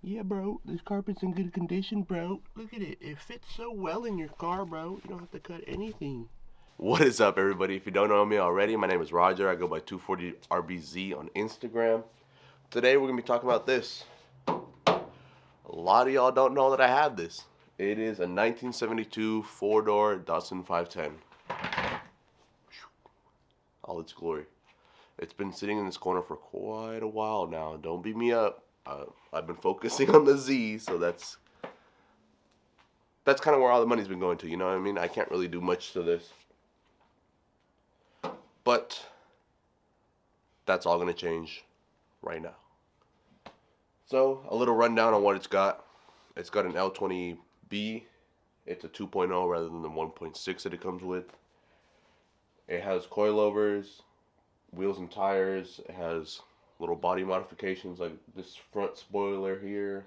Yeah, bro, this carpet's in good condition, bro. Look at it. It fits so well in your car, bro. You don't have to cut anything. What is up, everybody? If you don't know me already, my name is Roger. I go by 240RBZ on Instagram. Today, we're going to be talking about this. A lot of y'all don't know that I have this. It is a 1972 four-door Datsun 510. All its glory. It's been sitting in this corner for quite a while now. Don't beat me up. I've been focusing on the Z, so that's kind of where all the money's been going to. You know what I mean? I can't really do much to this, but that's all gonna change right now. So a little rundown on what it's got. It's got an L20B. It's a 2.0 rather than the 1.6 that it comes with. It has coilovers, wheels and tires. It has little body modifications like this front spoiler here.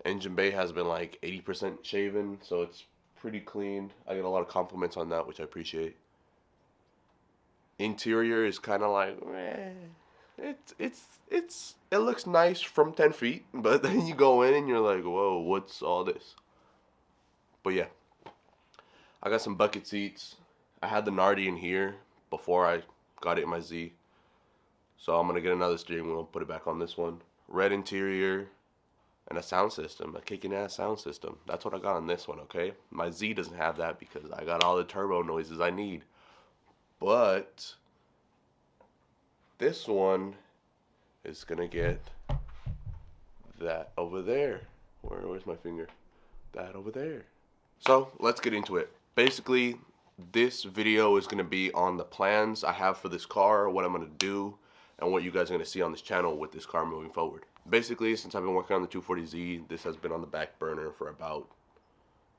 Engine bay has been like 80% shaven, so it's pretty clean. I get a lot of compliments on that, which I appreciate. Interior is kind of like, it looks nice from 10 feet, but then you go in and you're like, whoa, what's all this? But yeah, I got some bucket seats. I had the Nardi in here before I got it in my Z, so I'm gonna get another steering wheel and put it back on this one. Red interior and a sound system, a kicking ass sound system. That's what I got on this one, okay? My Z doesn't have that because I got all the turbo noises I need. But this one is gonna get that over there. Where's my finger? That over there. So let's get into it. Basically, this video is gonna be on the plans I have for this car, what I'm gonna do, and what you guys are gonna see on this channel with this car moving forward. Basically, since I've been working on the 240Z, this has been on the back burner for about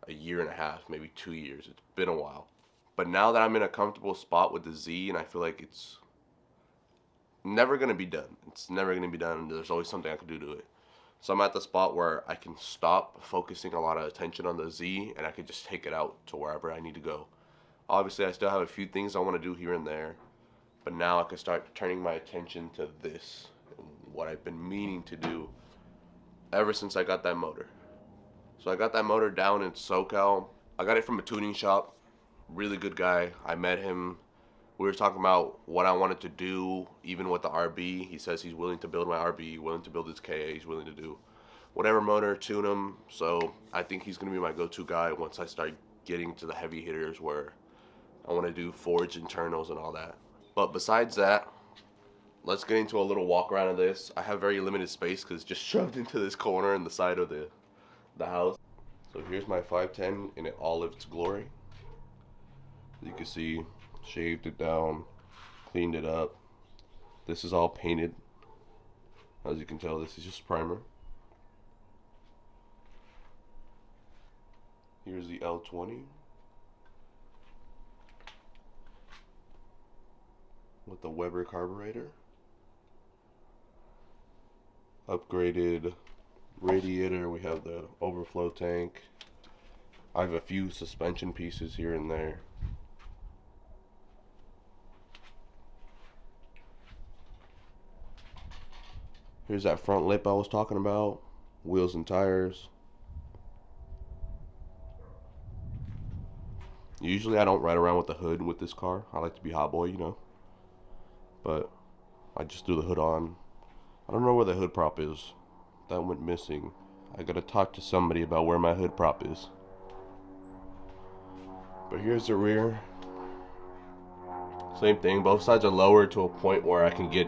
a year and a half, maybe 2 years. It's been a while. But now that I'm in a comfortable spot with the Z, and I feel like it's never going to be done. It's never going to be done. There's always something I can do to it. So I'm at the spot where I can stop focusing a lot of attention on the Z, and I can just take it out to wherever I need to go. Obviously, I still have a few things I want to do here and there, but now I can start turning my attention to this, what I've been meaning to do ever since I got that motor. So I got that motor down in SoCal. I got it from a tuning shop. Really good guy. I met him. We were talking about what I wanted to do, even with the RB. He says he's willing to build my RB, willing to build his KA. He's willing to do whatever motor, tune him. So I think he's going to be my go-to guy once I start getting to the heavy hitters where I want to do forged internals and all that. But besides that, let's get into a little walk around of this. I have very limited space because it's just shoved into this corner in the side of the house. So here's my 510 in all of its glory. You can see, shaved it down, cleaned it up. This is all painted. As you can tell, this is just primer. Here's the L20 with the Weber carburetor. Upgraded radiator. We have the overflow tank. I have a few suspension pieces here and there. Here's that front lip I was talking about. Wheels and tires. Usually I don't ride around with the hood with this car. I like to be hot boy, you know. But I just threw the hood on. I don't know where the hood prop is. That went missing. I gotta talk to somebody about where my hood prop is. But here's the rear. Same thing. Both sides are lowered to a point where I can get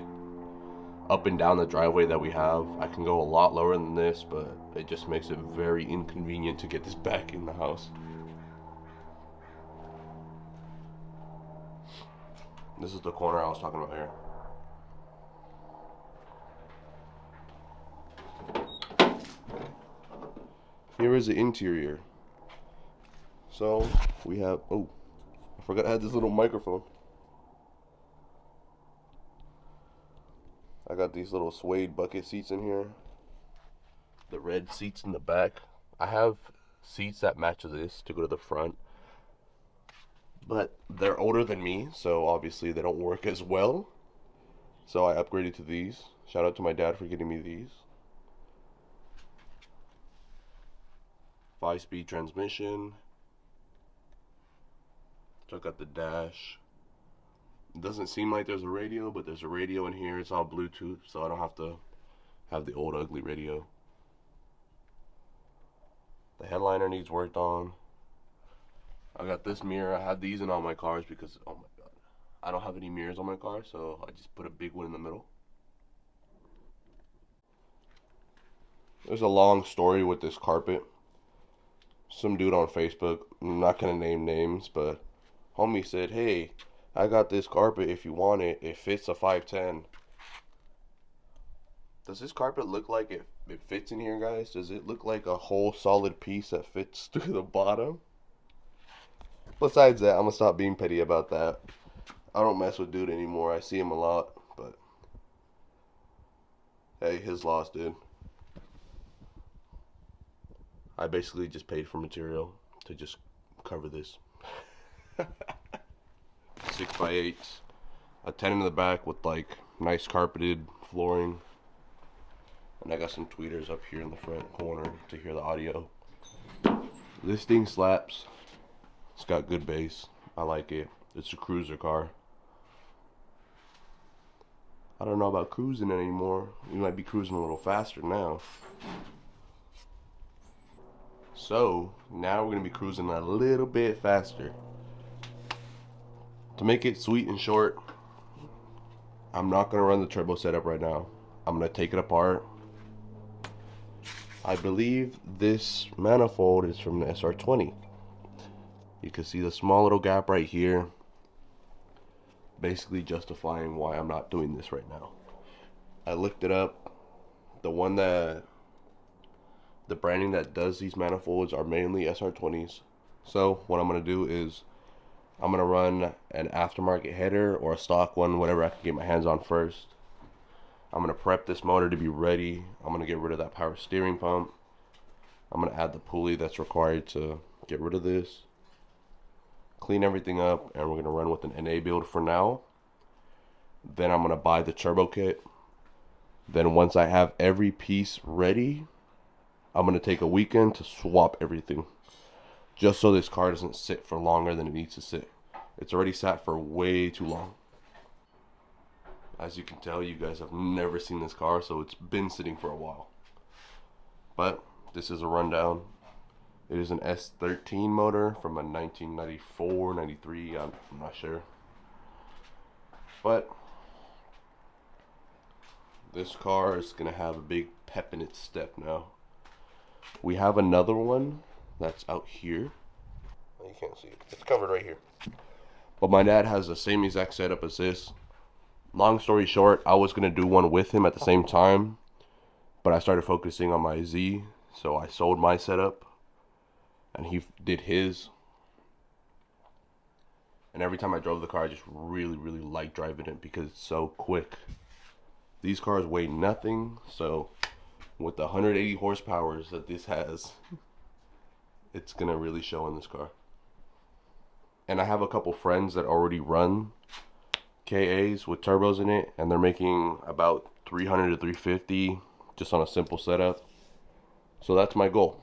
up and down the driveway that we have. I can go a lot lower than this, but it just makes it very inconvenient to get this back in the house. This is the corner I was talking about here. Here is the interior. So we have, oh, I forgot I had this little microphone. I got these little suede bucket seats in here. The red seats in the back. I have seats that match this to go to the front, but they're older than me, so obviously they don't work as well. So I upgraded to these. Shout out to my dad for getting me these. 5-speed transmission. Check out the dash. It doesn't seem like there's a radio, but there's a radio in here. It's all Bluetooth, so I don't have to have the old ugly radio. The headliner needs worked on. I got this mirror. I had these in all my cars because, oh my god, I don't have any mirrors on my car, so I just put a big one in the middle. There's a long story with this carpet. Some dude on Facebook, I'm not gonna name names, but homie said, hey, I got this carpet if you want it. It fits a 510. Does this carpet look like it fits in here, guys? Does it look like a whole solid piece that fits through the bottom? Besides that, I'm gonna stop being petty about that. I don't mess with dude anymore. I see him a lot, but hey, his loss, dude. I basically just paid for material to just cover this. 6x8, a 10 in the back with like nice carpeted flooring, and I got some tweeters up here in the front corner to hear the audio. This thing slaps. It's got good bass. I like it. It's a cruiser car. I don't know about cruising anymore. You might be cruising a little faster now. So now we're gonna be cruising a little bit faster. To make it sweet and short, I'm not gonna run the turbo setup right now. I'm gonna take it apart. I believe this manifold is from the SR20. You can see the small little gap right here, basically justifying why I'm not doing this right now. I looked it up. The branding that does these manifolds are mainly SR20s. So what I'm gonna do is I'm gonna run an aftermarket header or a stock one, whatever I can get my hands on first. I'm gonna prep this motor to be ready. I'm gonna get rid of that power steering pump. I'm gonna add the pulley that's required to get rid of this. Clean everything up, and we're gonna run with an NA build for now. Then I'm gonna buy the turbo kit. Then once I have every piece ready, I'm gonna take a weekend to swap everything, just so this car doesn't sit for longer than it needs to sit. It's already sat for way too long. As you can tell, you guys have never seen this car, so it's been sitting for a while. But this is a rundown. It is an S13 motor from a 1994, 93, I'm not sure. But this car is gonna have a big pep in its step now. We have another one that's out here. You can't see it. It's covered right here. But my dad has the same exact setup as this. Long story short, I was going to do one with him at the same time, but I started focusing on my Z, so I sold my setup, and he did his. And every time I drove the car, I just really liked driving it because it's so quick. These cars weigh nothing, so with the 180 horsepower that this has, it's going to really show in this car. And I have a couple friends that already run KAs with turbos in it, and they're making about 300 to 350 just on a simple setup. So that's my goal.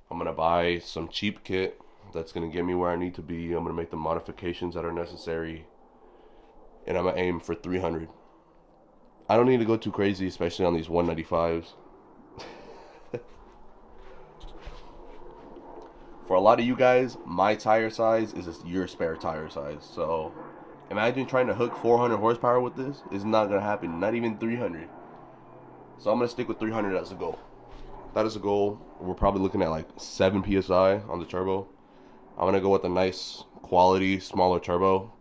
I'm gonna buy some cheap kit that's gonna get me where I need to be. I'm gonna make the modifications that are necessary, and I'm gonna aim for 300. I don't need to go too crazy, especially on these 195s. For a lot of you guys, my tire size is your spare tire size. So imagine trying to hook 400 horsepower with this. It's not going to happen. Not even 300. So I'm going to stick with 300 as a goal. That is a goal. We're probably looking at like 7 PSI on the turbo. I'm going to go with a nice quality, smaller turbo.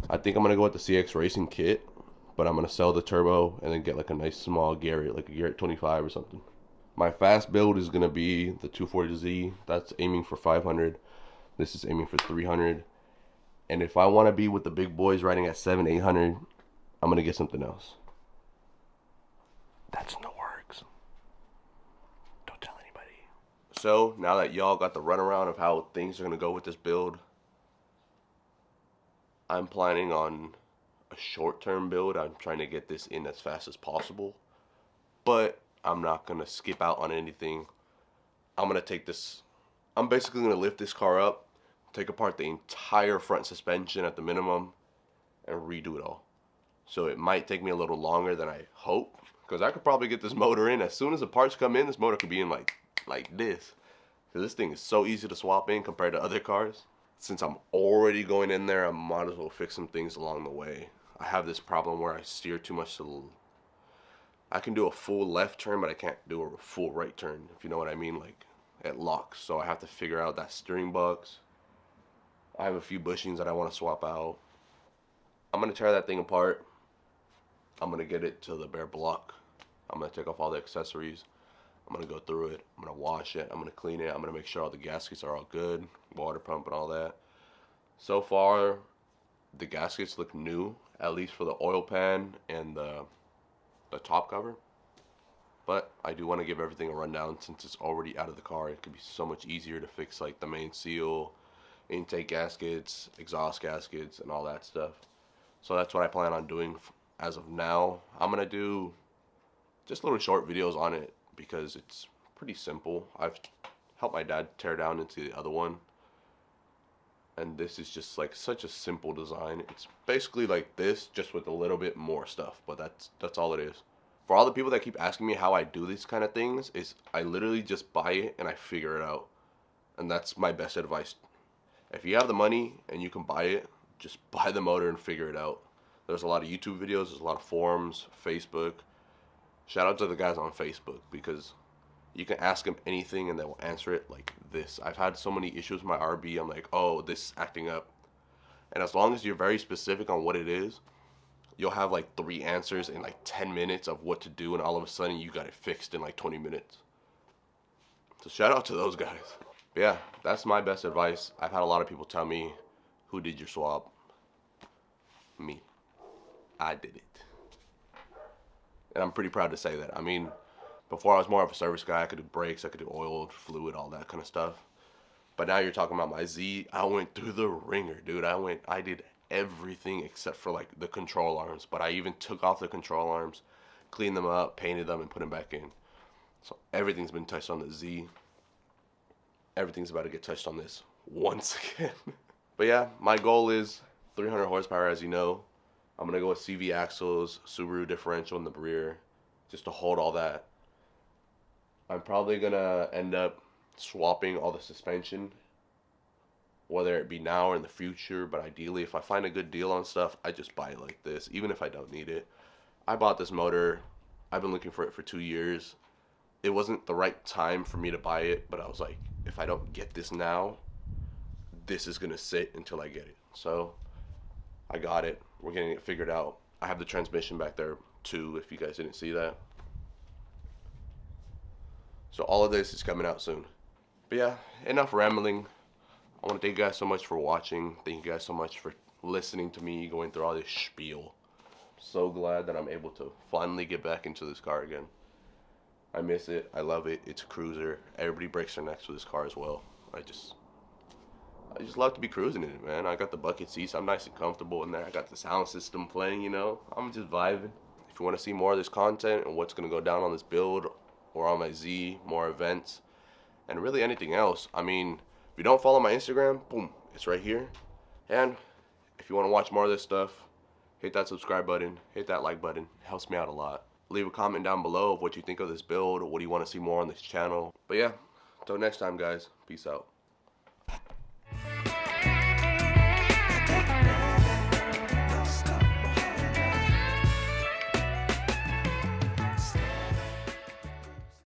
I think I'm going to go with the CX Racing kit. But I'm going to sell the turbo and then get like a nice small Garrett, like a Garrett 25 or something. My fast build is going to be the 240Z. That's aiming for 500. This is aiming for 300. And if I want to be with the big boys riding at 700, 800, I'm going to get something else. That's in the works. Don't tell anybody. So now that y'all got the runaround of how things are going to go with this build, I'm planning on a short-term build. I'm trying to get this in as fast as possible. But I'm not going to skip out on anything. I'm going to take this I'm basically going to lift this car up, take apart the entire front suspension at the minimum, and redo it all. So it might take me a little longer than I hope, because I could probably get this motor in. As soon as the parts come in, this motor could be in like this. Because this thing is so easy to swap in compared to other cars. Since I'm already going in there, I might as well fix some things along the way. I have this problem where I steer too much to... I can do a full left turn, but I can't do a full right turn, if you know what I mean. Like, it locks. So I have to figure out that steering box. I have a few bushings that I want to swap out. I'm going to tear that thing apart. I'm going to get it to the bare block. I'm going to take off all the accessories. I'm going to go through it. I'm going to wash it. I'm going to clean it. I'm going to make sure all the gaskets are all good. Water pump and all that. So far, the gaskets look new, at least for the oil pan and the top cover. But I do want to give everything a rundown since it's already out of the car. It could be so much easier to fix like the main seal, intake gaskets, exhaust gaskets, and all that stuff. So that's what I plan on doing as of now. I'm going to do just little short videos on it because it's pretty simple. I've helped my dad tear down into the other one. And this is just like such a simple design. It's basically like this, just with a little bit more stuff. But that's all it is. For all the people that keep asking me how I do these kind of things, is I literally just buy it and I figure it out. And that's my best advice. If you have the money and you can buy it, just buy the motor and figure it out. There's a lot of YouTube videos, there's a lot of forums, Facebook. Shout out to the guys on Facebook, because you can ask them anything and they will answer it like this. I've had so many issues with my RB. I'm like, oh, this is acting up. And as long as you're very specific on what it is, you'll have like 3 answers in like 10 minutes of what to do, and all of a sudden you got it fixed in like 20 minutes. So shout out to those guys. But yeah, that's my best advice. I've had a lot of people tell me, who did your swap? Me. I did it. And I'm pretty proud to say that. I mean, before I was more of a service guy. I could do brakes, I could do oil, fluid, all that kind of stuff. But now you're talking about my Z. I went through the ringer, dude. I did everything except for like the control arms. But I even took off the control arms, cleaned them up, painted them, and put them back in. So everything's been touched on the Z. Everything's about to get touched on this once again. But yeah, my goal is 300 horsepower, as you know. I'm going to go with CV axles, Subaru differential in the rear, just to hold all that. I'm probably going to end up swapping all the suspension, whether it be now or in the future. But ideally, if I find a good deal on stuff, I just buy it like this, even if I don't need it. I bought this motor. I've been looking for it for 2 years. It wasn't the right time for me to buy it, but I was like, if I don't get this now, this is going to sit until I get it. So I got it. We're getting it figured out. I have the transmission back there too, if you guys didn't see that. So all of this is coming out soon. But yeah, enough rambling. I want to thank you guys so much for watching. Thank you guys so much for listening to me going through all this spiel. I'm so glad that I'm able to finally get back into this car again. I miss it. I love it. It's a cruiser. Everybody breaks their necks with this car as well. I just love to be cruising in it, man. I got the bucket seats. I'm nice and comfortable in there. I got the sound system playing, you know. I'm just vibing. If you want to see more of this content and what's going to go down on this build or on my Z, more events, and really anything else. I mean, if you don't follow my Instagram, boom, it's right here. And if you want to watch more of this stuff, hit that subscribe button, hit that like button. It helps me out a lot. Leave a comment down below of what you think of this build, or what do you want to see more on this channel. But yeah, until next time, guys. Peace out.